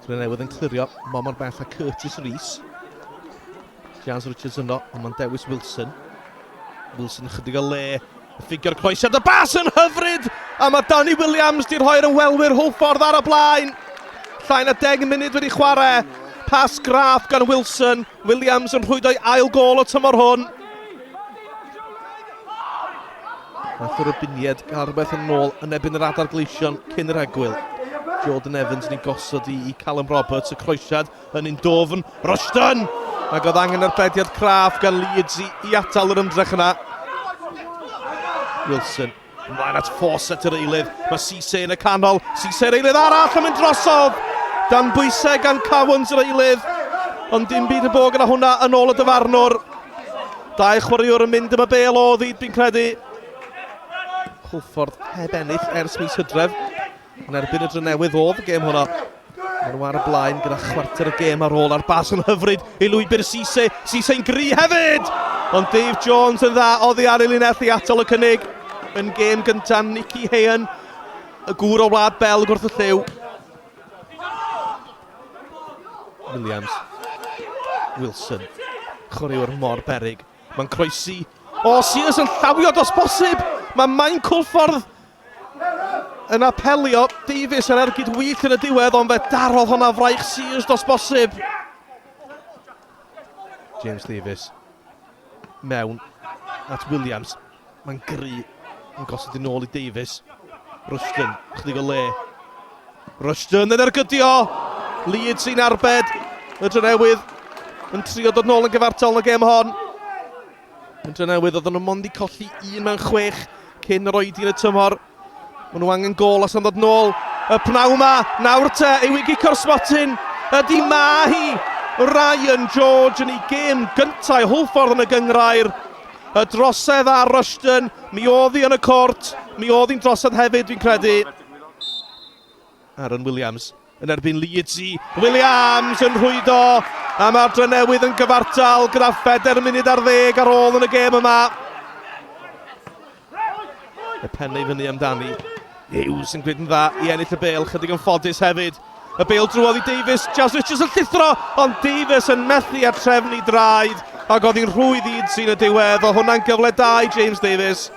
Drenewydd yn clirio, mor bell a Curtis Rees. Jans Richards yno, ond mae'n dewis Wilson. Wilson chydig o le, y ffigio'r croesiad, y bas yn hyfryd! A mae Danny Williams di rhoi'r ymwelwyr Hwlffordd ar y blaen. Llai na 10 munud wedi chwarae. Pas graff gan Wilson. Williams yn rhwydo'i ail gol o tymor hwn. Nath y Robiniaid gael rhywbeth yn ôl yn ebyn yr Adar Gleision cyn yr egwyl. Jordan Evans yn ei gosod i Callum Roberts, y croesiad yn un dofn. Rushton! Ac oedd angen arbediad craff gan Leeds i atal yr ymdrech yna. Wilson, ymlaen at Fawcett yr eilydd. Mae Cisse yn y canol. Cisse yr eilydd arall yn mynd drosodd. Dan bwysau gan Cowans yr eilydd. Ond dim byd y bo gyda hwnna yn ôl y dyfarnwr. Dau chwaraewr yn mynd am y bel o ddyd, fi'n credu. Hwlffordd heb ennill ers mis Hydref. Yn erbyn y Drenewydd oedd y gêm hwnna. Maen nhw ar y blaen gyda chwarter y gêm ar ôl a'r bas yn hyfryd i lwybr Cisse. Cisse'n gry hefyd! Ond Dave Jones yn dda oddi ar ei linell i atal y cynnig. Yn gêm gyntaf, Nicky Hayen, y gŵr o Wlad Belg wrth y lliw. Williams. Wilson. Chwaraewr mor beryg. Mae'n croesi. O, Sears yn llawio dos bosib! Mae Maen Hwlffordd yn apelio. Davies yn ergyd wych yn y diwedd, ond fe darodd honna fraich Sears dos bosib. James Davies. Mewn at Williams. Mae'n gry yn gosod yn ôl i Davies. Rushton, chydig o le. Rushton yn ergydio. Leeds sy'n arbed. Y Drenewydd yn trio dod nôl yn gyfartal yn y gêm hon. Y Drenewydd oedd nhw mond i colli 1 mewn 6 cyn yr oedi yn y tymor. Maen nhw angen gol as yn dod nôl. Y pnaw ma, nawr te, ei wigicio'r smotyn. Ydy ma hi. Ryan George yn ei gêm gyntaf Hwlffordd yn y gyngrair. Y drosedd ar Rushton. Mi oedd hi yn y cort. Mi oedd hi'n drosedd hefyd, fi'n credu. Aaron Williams yn erbyn Leeds i. Williams yn rhwydo. A mae'r Drenewydd yn gyfartal gyda 4 munud ar 10 ar ôl yn y gêm yma. Y pennau fyny amdani. Hughes yn gwneud yn dda i ennill y bel, chydig yn ffodus hefyd. Y bel drwodd i Davies, Jazz Richards yn llithro, ond Davies yn methu ar trefnu draed. Ac oedd hi'n rhwydd i'n sy'n y diwedd, o hwnna'n gyfle da i James Davies.